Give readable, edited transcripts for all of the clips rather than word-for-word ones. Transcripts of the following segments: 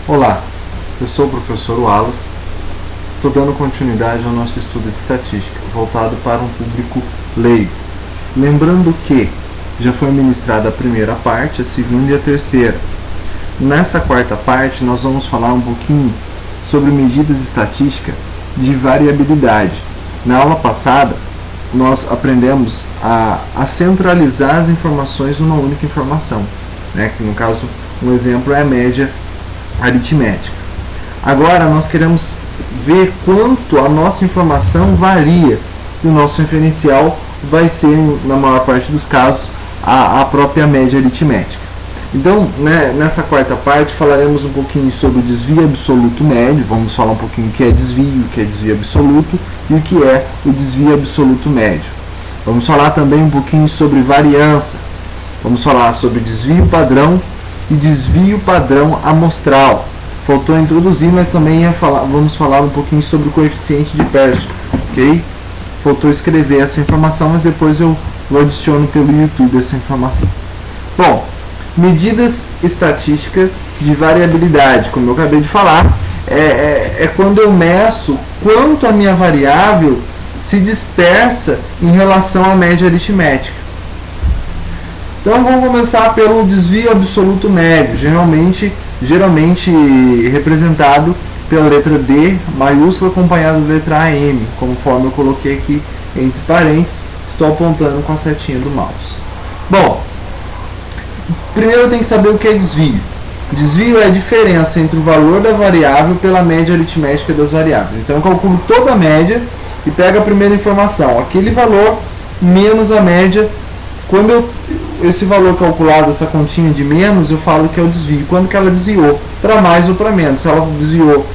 Olá, eu sou o professor Wallace, estou dando continuidade ao nosso estudo de estatística, voltado para um público leigo. Lembrando que já foi ministrada a primeira parte, a segunda e a terceira. Nessa quarta parte, nós vamos falar um pouquinho sobre medidas estatísticas de variabilidade. Na aula passada, nós aprendemos a centralizar as informações numa única informação, né? Que no caso, um exemplo é a média aritmética. Agora nós queremos ver quanto a nossa informação varia. E o nosso referencial vai ser, na maior parte dos casos, a própria média aritmética. Então, né, nessa quarta parte falaremos um pouquinho sobre o desvio absoluto médio. Vamos falar um pouquinho o que é desvio absoluto e o que é o desvio absoluto médio. Vamos falar também um pouquinho sobre variância. Vamos falar sobre desvio padrão e desvio padrão amostral. Faltou introduzir, mas também vamos falar um pouquinho sobre o coeficiente de Pearson, ok? Faltou escrever essa informação, mas depois eu adiciono pelo YouTube essa informação. Bom, medidas estatísticas de variabilidade, como eu acabei de falar, é quando eu meço quanto a minha variável se dispersa em relação à média aritmética. Então vamos começar pelo desvio absoluto médio, geralmente representado pela letra D maiúscula acompanhada da letra AM, conforme eu coloquei aqui entre parênteses, estou apontando com a setinha do mouse. Bom, primeiro eu tenho que saber o que é desvio. Desvio é a diferença entre o valor da variável pela média aritmética das variáveis. Então eu calculo toda a média e pego a primeira informação, aquele valor menos a média. Quando esse valor calculado, essa continha de menos, eu falo que é o desvio. Quando que ela desviou? Para mais ou para menos. Se ela desviou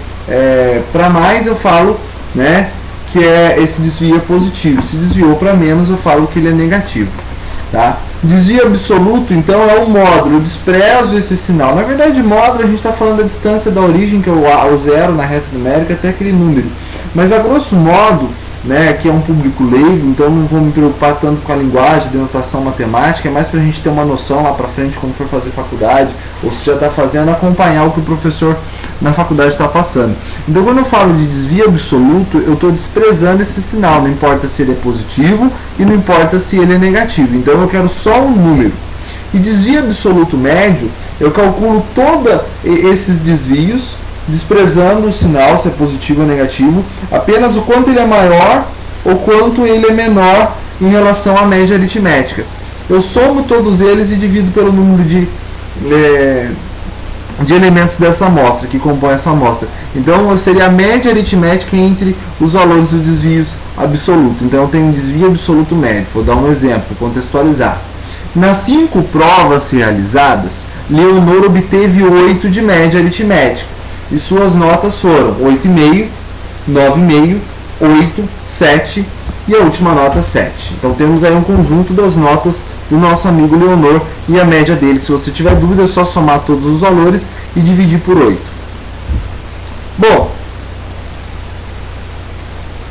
para mais, eu falo, né, que esse desvio é positivo. Se desviou para menos, eu falo que ele é negativo. Tá? Desvio absoluto, então, é um módulo. Eu desprezo esse sinal. Na verdade, módulo, a gente está falando da distância da origem, que é o zero na reta numérica, até aquele número. Mas, a grosso modo, né, que é um público leigo, então não vou me preocupar tanto com a linguagem, denotação matemática, é mais para a gente ter uma noção lá para frente quando for fazer faculdade, ou se já está fazendo, acompanhar o que o professor na faculdade está passando. Então quando eu falo de desvio absoluto, eu estou desprezando esse sinal, não importa se ele é positivo e não importa se ele é negativo, então eu quero só um número. E desvio absoluto médio, eu calculo todos esses desvios, desprezando o sinal, se é positivo ou negativo, apenas o quanto ele é maior ou quanto ele é menor em relação à média aritmética. Eu somo todos eles e divido pelo número de elementos dessa amostra, que compõe essa amostra. Então, seria a média aritmética entre os valores dos desvios absolutos. Então, eu tenho um desvio absoluto médio. Vou dar um exemplo, vou contextualizar. Nas 5 provas realizadas, Leonor obteve 8 de média aritmética. E suas notas foram 8,5, 9,5, 8, 7 e a última nota 7. Então temos aí um conjunto das notas do nosso amigo Leonor e a média dele. Se você tiver dúvida, é só somar todos os valores e dividir por 8. Bom,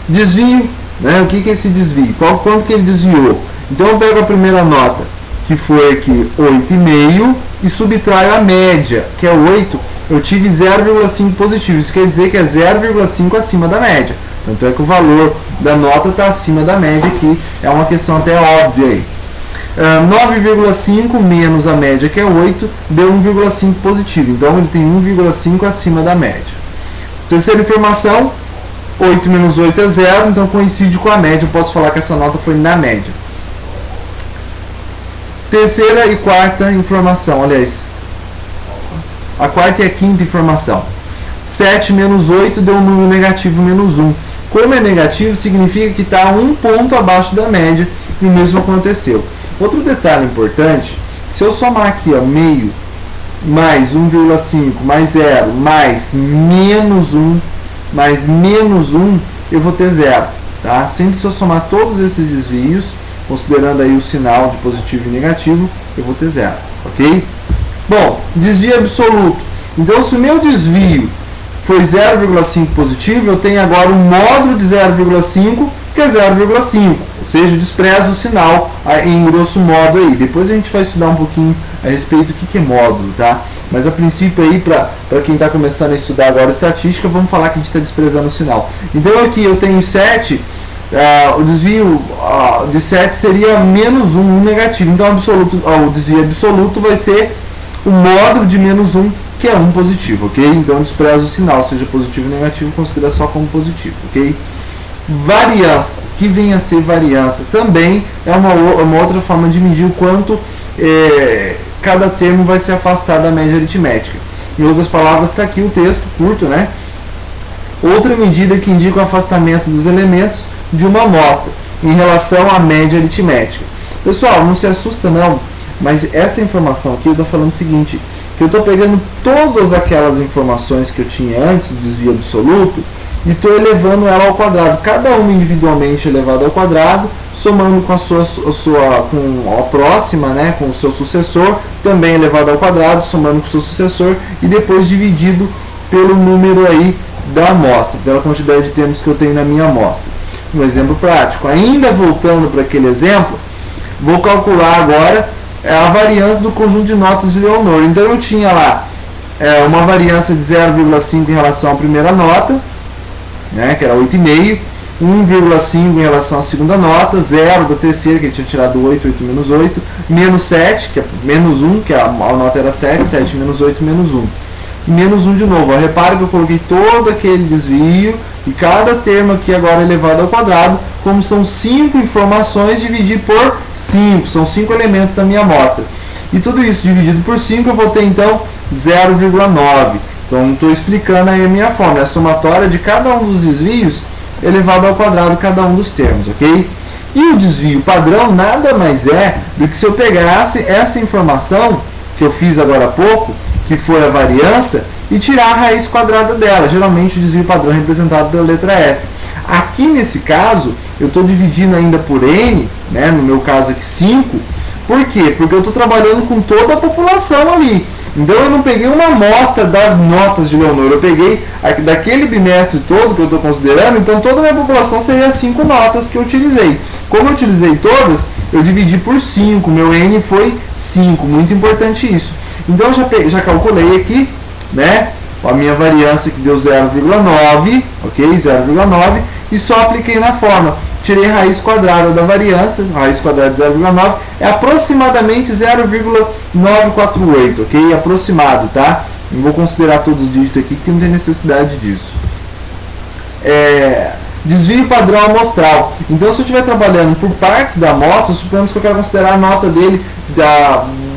desvio, né? O que é esse desvio? Quanto que ele desviou? Então eu pego a primeira nota, que foi aqui 8,5, e subtraio a média, que é 8. Eu tive 0,5 positivo, isso quer dizer que é 0,5 acima da média. Tanto é que o valor da nota está acima da média aqui, é uma questão até óbvia aí. 9,5 menos a média, que é 8, deu 1,5 positivo, então ele tem 1,5 acima da média. Terceira informação, 8 menos 8 é 0, então coincide com a média, eu posso falar que essa nota foi na média. Terceira e quarta informação, aliás, a quarta e a quinta informação. 7 menos 8 deu um número negativo menos 1. Como é negativo, significa que está um ponto abaixo da média, e o mesmo aconteceu. Outro detalhe importante, se eu somar aqui, ó, meio, mais 1,5, mais 0, mais menos 1, mais menos 1, eu vou ter 0. Tá? Sempre se eu somar todos esses desvios, considerando aí o sinal de positivo e negativo, eu vou ter 0. Ok? Bom, desvio absoluto. Então, se o meu desvio foi 0,5 positivo, eu tenho agora um módulo de 0,5, que é 0,5. Ou seja, desprezo o sinal em grosso modo aí. Depois a gente vai estudar um pouquinho a respeito do que é módulo, tá? Mas a princípio aí, para quem está começando a estudar agora estatística, vamos falar que a gente está desprezando o sinal. Então aqui eu tenho 7, o desvio de 7 seria menos 1 negativo. Então o desvio absoluto vai ser o módulo de menos 1, que é 1 positivo, ok? Então despreza o sinal, seja positivo ou negativo, considera só como positivo, ok? Variância, que vem a ser variância, também é uma outra forma de medir o quanto cada termo vai se afastar da média aritmética. Em outras palavras, está aqui o texto curto, né? Outra medida que indica o afastamento dos elementos de uma amostra em relação à média aritmética. Pessoal, não se assusta não, mas essa informação aqui eu estou falando o seguinte, que eu estou pegando todas aquelas informações que eu tinha antes do desvio absoluto e estou elevando ela ao quadrado, cada uma individualmente elevada ao quadrado, somando com com a próxima, né, com o seu sucessor, também elevado ao quadrado, somando com o seu sucessor, e depois dividido pelo número aí da amostra, pela quantidade de termos que eu tenho na minha amostra. Um exemplo prático, ainda voltando para aquele exemplo, vou calcular agora a variância do conjunto de notas de Leonor. Então eu tinha lá uma variância de 0,5 em relação à primeira nota, né, que era 8,5, 1,5 em relação à segunda nota, 0 da terceira, que ele tinha tirado 8, 8 menos 8, menos 7, que é menos 1, que a nota era 7, 7 menos 8, menos 1. E menos 1 de novo. Repare que eu coloquei todo aquele desvio e cada termo aqui agora elevado ao quadrado, como são 5 informações, dividir por 5, são 5 elementos da minha amostra. E tudo isso dividido por 5, eu vou ter então 0,9. Então estou explicando aí a minha forma, é a somatória de cada um dos desvios elevado ao quadrado cada um dos termos, ok? E o desvio padrão nada mais é do que se eu pegasse essa informação que eu fiz agora há pouco, que foi a variância, e tirar a raiz quadrada dela. Geralmente o desvio padrão é representado pela letra S. Aqui nesse caso, eu estou dividindo ainda por N, né, no meu caso aqui 5, por quê? Porque eu estou trabalhando com toda a população ali. Então eu não peguei uma amostra das notas de Leonor, eu peguei daquele bimestre todo que eu estou considerando, então toda a minha população seria 5 notas que eu utilizei. Como eu utilizei todas, eu dividi por 5, meu N foi 5, muito importante isso. Então eu já calculei aqui, né, a minha variância que deu 0,9, ok, 0,9, e só apliquei na forma. Tirei a raiz quadrada da variância, a raiz quadrada de 0,9 é aproximadamente 0,948, ok? Aproximado, tá? Não vou considerar todos os dígitos aqui, porque não tem necessidade disso. Desvio padrão amostral. Então, se eu estiver trabalhando por partes da amostra, suponhamos que eu quero considerar a nota dele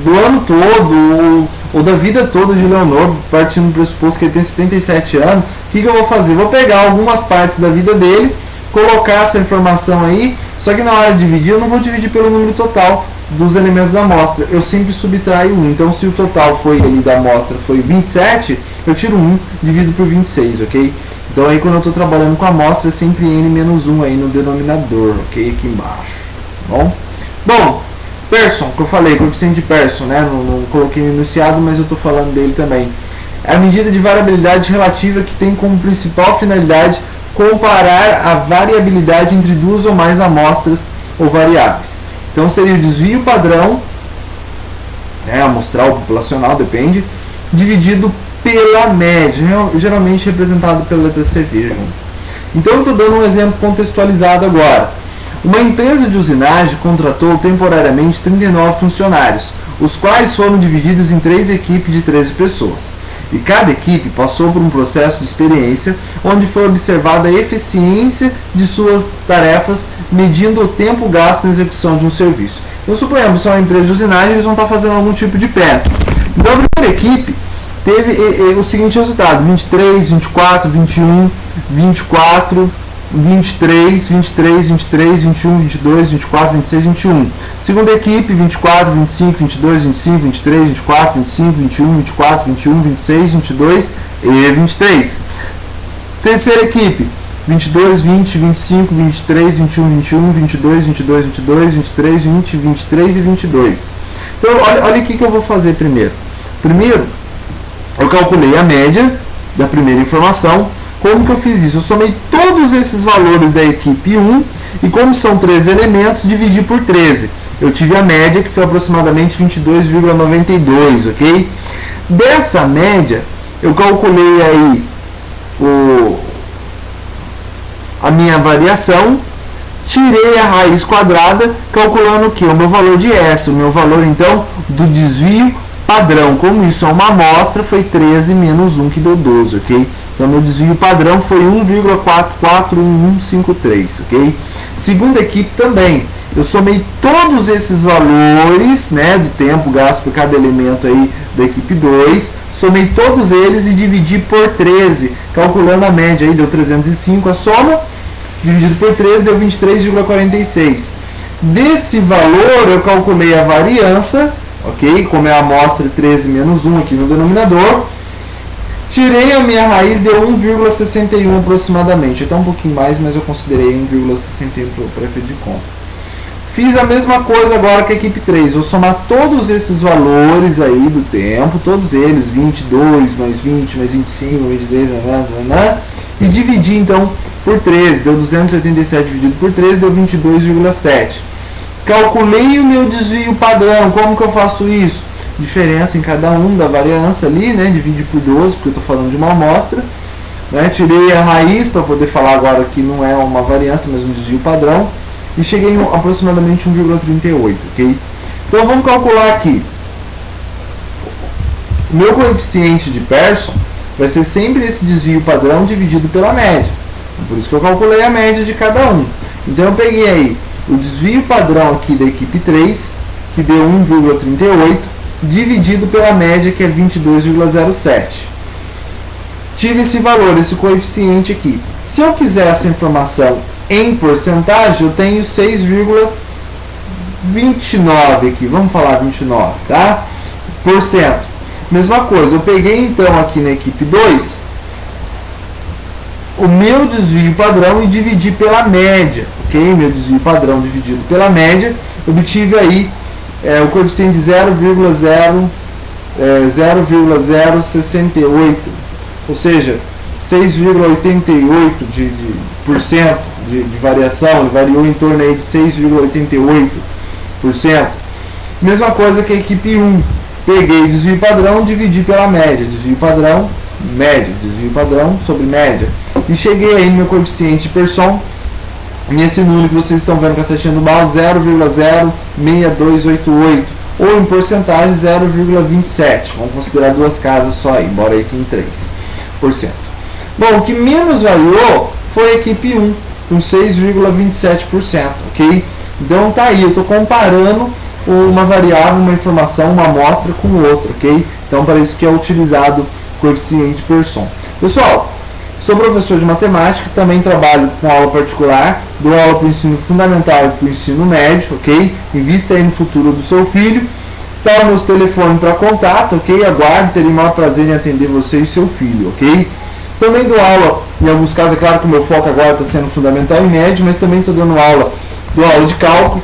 do ano todo, ou da vida toda de Leonor, partindo do pressuposto que ele tem 77 anos, o que eu vou fazer? Vou pegar algumas partes da vida dele, colocar essa informação aí, só que na hora de dividir, eu não vou dividir pelo número total dos elementos da amostra, eu sempre subtraio 1. Então, se o total foi ali da amostra foi 27, eu tiro 1, divido por 26, ok? Então, aí quando eu estou trabalhando com a amostra, é sempre n menos 1 aí no denominador, ok? Aqui embaixo, Bom, Pearson, que eu falei, coeficiente de Pearson, né? Não coloquei no enunciado, mas eu estou falando dele também. É a medida de variabilidade relativa que tem como principal finalidade comparar a variabilidade entre duas ou mais amostras ou variáveis. Então seria o desvio padrão, né, amostral, populacional, depende, dividido pela média, geralmente representado pela letra CV junto. Então eu estou dando um exemplo contextualizado agora. Uma empresa de usinagem contratou temporariamente 39 funcionários, os quais foram divididos em 3 equipes de 13 pessoas. E cada equipe passou por um processo de experiência onde foi observada a eficiência de suas tarefas, medindo o tempo gasto na execução de um serviço. Então, suponhamos que é uma empresa de usinagem, eles vão estar fazendo algum tipo de peça. Então, a primeira equipe teve o seguinte resultado: 23, 24, 21, 24, 23, 23, 23, 21, 22, 24, 26, 21. Segunda equipe, 24, 25, 22, 25, 23, 24, 25, 21, 24, 21, 26, 22 e 23. Terceira equipe, 22, 20, 25, 23, 21, 21, 22, 22, 22, 23, 20, 23 e 22. Então, olha o que eu vou fazer primeiro. Primeiro, eu calculei a média da primeira informação. Como que eu fiz isso? Eu somei todos esses valores da equipe 1 e como são 13 elementos, dividi por 13. Eu tive a média que foi aproximadamente 22,92, ok? Dessa média, eu calculei aí a minha variação, tirei a raiz quadrada, calculando o que? O meu valor de S, o meu valor então do desvio padrão. Como isso é uma amostra, foi 13 menos 1 que deu 12, ok? Então meu desvio padrão foi 1,44153, ok? Segunda equipe também, eu somei todos esses valores, né, do tempo gasto por cada elemento aí da equipe 2, somei todos eles e dividi por 13, calculando a média aí, deu 305 a soma, dividido por 13 deu 23,46. Desse valor eu calculei a variância, ok? Como é a amostra 13 menos 1 aqui no denominador, tirei a minha raiz, deu 1,61 aproximadamente, até um pouquinho mais, mas eu considerei 1,61 para efeito de conta. Fiz a mesma coisa agora com a equipe 3, vou somar todos esses valores aí do tempo, todos eles, 22, mais 20, mais 25, 23, e dividir então por 13, deu 287 dividido por 13, deu 22,7. Calculei o meu desvio padrão, como que eu faço isso? Diferença em cada um da variância ali, né? Divide por 12, porque eu estou falando de uma amostra. Né? Tirei a raiz para poder falar agora que não é uma variância, mas um desvio padrão. E cheguei em aproximadamente 1,38, ok? Então vamos calcular aqui. O meu coeficiente de Pearson vai ser sempre esse desvio padrão dividido pela média. Por isso que eu calculei a média de cada um. Então eu peguei aí o desvio padrão aqui da equipe 3, que deu 1,38, dividido pela média, que é 22,07. Tive esse valor, esse coeficiente aqui. Se eu quiser essa informação em porcentagem, eu tenho 6,29 aqui, vamos falar 29, tá? Por cento. Mesma coisa, eu peguei então aqui na equipe 2 o meu desvio padrão e dividi pela média, ok? Meu desvio padrão dividido pela média, obtive aí o coeficiente de 0,068, ou seja, 6,88% de variação, ele variou em torno aí de 6,88%. Mesma coisa que a equipe 1, peguei o desvio padrão, dividi pela média, desvio padrão, média, desvio padrão sobre média, e cheguei aí no meu coeficiente de Pearson, nesse número que vocês estão vendo com a setinha do mal, 0,06288, ou em porcentagem 0,27, vamos considerar duas casas só aí, embora aí tem 3%. Bom, o que menos variou foi a equipe 1, com 6,27%, ok? Então tá aí, eu estou comparando uma variável, uma informação, uma amostra com outra, ok? Então para isso que é utilizado o coeficiente Pearson. Pessoal, sou professor de matemática, também trabalho com aula particular, dou aula para o ensino fundamental e para o ensino médio, ok? Invista aí no futuro do seu filho. Tá o meu telefone para contato, ok? Aguardo, terei o maior prazer em atender você e seu filho, ok? Também dou aula, em alguns casos, é claro que o meu foco agora está sendo fundamental e médio, mas também estou dou aula de cálculo,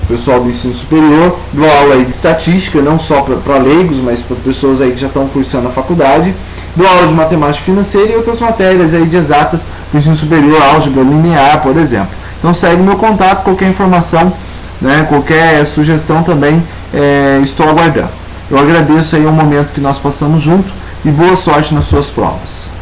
pessoal do ensino superior, dou aula aí de estatística, não só para leigos, mas para pessoas aí que já estão cursando a faculdade, dou aula de matemática financeira e outras matérias aí de exatas para o ensino superior, álgebra linear, por exemplo. Então segue o meu contato, qualquer informação, né, qualquer sugestão também, estou aguardando. Eu agradeço aí o momento que nós passamos junto e boa sorte nas suas provas.